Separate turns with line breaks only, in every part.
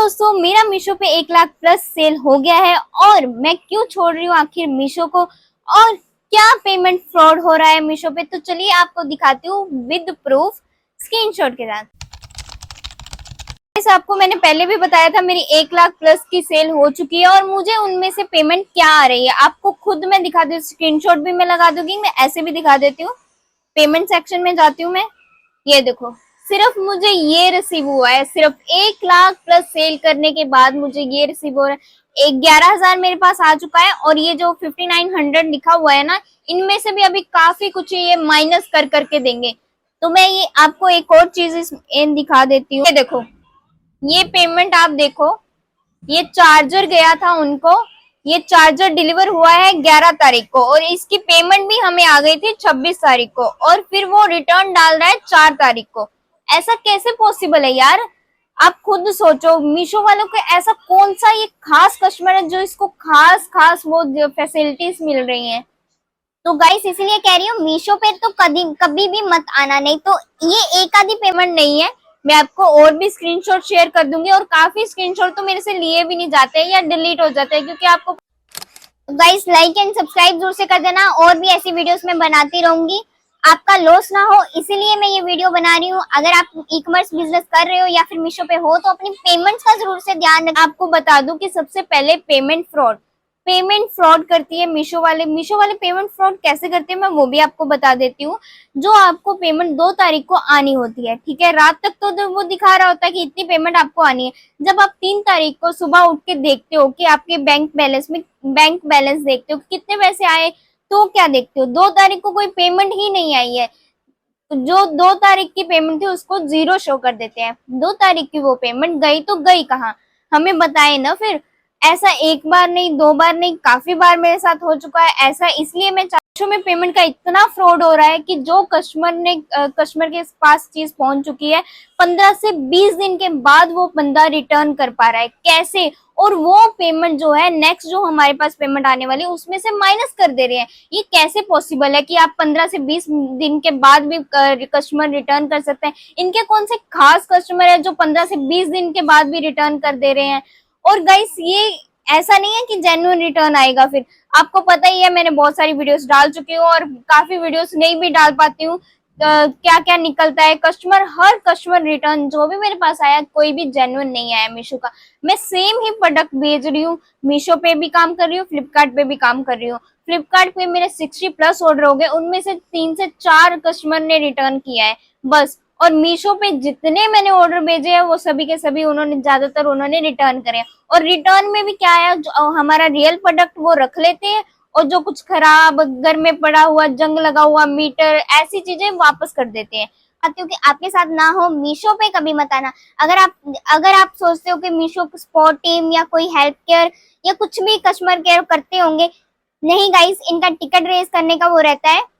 दोस्तों, मेरा मीशो पे 1 लाख प्लस सेल हो गया है और मैं क्यों छोड़ रही हूँ आखिर मीशो को और क्या पेमेंट फ्रॉड हो रहा है मीशो पे। तो चलिए आपको दिखाती हूँ विद प्रूफ स्क्रीनशॉट के साथ। आपको मैंने पहले भी बताया था मेरी 1 लाख प्लस की सेल हो चुकी है और मुझे उनमें से पेमेंट क्या आ रही है आपको खुद मैं दिखा दूँ। स्क्रीनशॉट भी मैं लगा दूंगी, मैं ऐसे भी दिखा देती हूँ। पेमेंट सेक्शन में जाती हूँ मैं, ये देखो सिर्फ मुझे ये रिसीव हुआ है। सिर्फ 1 लाख प्लस सेल करने के बाद मुझे ये रिसीव हो रहा है। 11,000 मेरे पास आ चुका है और ये जो 5900 लिखा हुआ है ना, इनमें से भी अभी काफी कुछ ये माइनस कर करके देंगे। तो मैं ये आपको एक और चीज दिखा देती हूँ। ये देखो, ये पेमेंट आप देखो, ये चार्जर गया था उनको, ये चार्जर डिलीवर हुआ है 11 तारीख को और इसकी पेमेंट भी हमें आ गई थी 26 तारीख को और फिर वो रिटर्न डाल रहा है 4 तारीख को। ऐसा कैसे पॉसिबल है यार? आप खुद सोचो, मीशो वालों को ऐसा कौन सा ये खास कस्टमर है जो इसको खास खास वो फैसिलिटीज मिल रही हैं। तो गाइस इसलिए कह रही हूँ मीशो पे तो कभी कभी भी मत आना, नहीं तो ये एक आधी पेमेंट नहीं है। मैं आपको और भी स्क्रीनशॉट शेयर कर दूंगी और काफी स्क्रीनशॉट तो मेरे से लिए भी नहीं जाते हैं या डिलीट हो जाते हैं क्योंकि आपको। गाइस लाइक एंड सब्सक्राइब जरूर से कर देना, और भी ऐसी वीडियोस मैं बनाती रहूंगी, आपका लॉस ना हो इसीलिए मैं ये वीडियो बना रही हूँ। अगर आप ई कॉमर्स बिजनेस कर रहे हो या फिर मीशो पे हो तो अपनी पेमेंट्स का जरूर से ध्यान रखें। आपको बता दूं कि सबसे पहले पेमेंट फ्रॉड करती है मीशो वाले। मीशो वाले पेमेंट फ्रॉड कैसे करते हैं मैं वो भी आपको बता देती हूँ। जो आपको पेमेंट 2 तारीख को आनी होती है, ठीक है, रात तक तो वो दिखा रहा होता है कि इतनी पेमेंट आपको आनी है। जब आप 3 तारीख को सुबह उठ के देखते हो कि आपके बैंक बैलेंस देखते हो कि कितने पैसे आए, तो क्या देखते हो 2 तारीख को कोई पेमेंट ही नहीं आई है। तो जो 2 तारीख की पेमेंट थी उसको 0 शो कर देते हैं। 2 तारीख की वो पेमेंट गई तो गई कहाँ, हमें बताए ना। फिर ऐसा एक बार नहीं, 2 बार नहीं, काफी बार मेरे साथ हो चुका है ऐसा। इसलिए मैं मीशो में पेमेंट का इतना फ्रॉड हो रहा है कि जो कस्टमर के पास चीज पहुंच चुकी है 15 से 20 दिन के बाद वो बंदा रिटर्न कर पा रहा है कैसे, और वो पेमेंट जो है नेक्स्ट जो हमारे पास पेमेंट आने वाली है उसमें से माइनस कर दे रहे हैं। ये कैसे पॉसिबल है कि आप 15 से 20 दिन के बाद भी कस्टमर रिटर्न कर सकते हैं? इनके कौन से खास कस्टमर है जो 15 से 20 दिन के बाद भी रिटर्न कर दे रहे हैं? और गाइस ये ऐसा नहीं है कि जेन्युइन रिटर्न आएगा। फिर आपको पता ही है मैंने बहुत सारी वीडियोस डाल चुकी हूँ और काफी वीडियोस नहीं भी डाल पाती हूँ। क्या क्या निकलता है, हर कस्टमर रिटर्न जो भी मेरे पास आया कोई भी जेन्युइन नहीं आया मीशो का। मैं सेम ही प्रोडक्ट भेज रही हूँ, मीशो पे भी काम कर रही हूँ, फ्लिपकार्ट पे भी काम कर रही हूँ। फ्लिपकार्ट पे मेरे 60 प्लस ऑर्डर हो गए, उनमें से 3 से 4 कस्टमर ने रिटर्न किया है बस। और मीशो पे जितने मैंने ऑर्डर भेजे हैं वो सभी के सभी ज्यादातर उन्होंने रिटर्न करे। और रिटर्न में भी क्या है, जो हमारा रियल प्रोडक्ट वो रख लेते हैं और जो कुछ खराब घर में पड़ा हुआ जंग लगा हुआ मीटर ऐसी चीजें वापस कर देते हैं। चाहती हूँ कि आपके साथ ना हो, मीशो पे कभी मत आना। अगर आप सोचते हो कि मीशो सपोर्ट टीम या कोई हेल्प केयर या कुछ भी कस्टमर केयर करते होंगे, नहीं गाइस, इनका टिकट रेस करने का वो रहता है।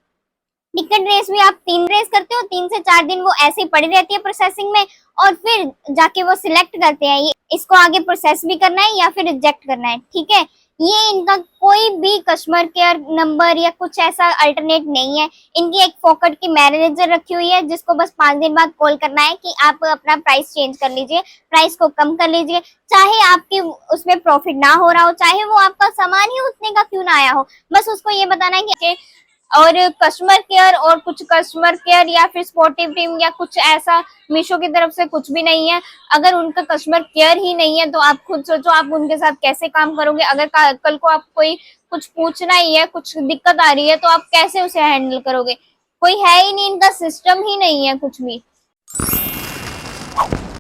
टिकट रेस भी आप 3 रेस करते हो, 3 से 4 दिन वो ऐसे ही पड़ी रहती है प्रोसेसिंग में और फिर जाके वो सिलेक्ट करते हैं इसको आगे प्रोसेस भी करना है या फिर रिजेक्ट करना है, ठीक है। ये इनका कोई भी कस्टमर केयर नंबर या कुछ ऐसा अल्टरनेट नहीं है। इनकी एक फोकट की मैनेजर रखी हुई है जिसको बस 5 दिन बाद कॉल करना है कि आप अपना प्राइस चेंज कर लीजिए, प्राइस को कम कर लीजिए, चाहे आपकी उसमें प्रॉफिट ना हो रहा हो, चाहे वो आपका सामान ही उतने का क्यों ना आया हो, बस उसको ये बताना है कि। और कस्टमर केयर और कुछ कस्टमर केयर या फिर सपोर्टिव टीम या कुछ ऐसा मीशो की तरफ से कुछ भी नहीं है। अगर उनका कस्टमर केयर ही नहीं है तो आप खुद सोचो आप उनके साथ कैसे काम करोगे। अगर कल को आप कोई कुछ पूछना ही है, कुछ दिक्कत आ रही है तो आप कैसे उसे हैंडल करोगे? कोई है ही नहीं, इनका सिस्टम ही नहीं है कुछ भी।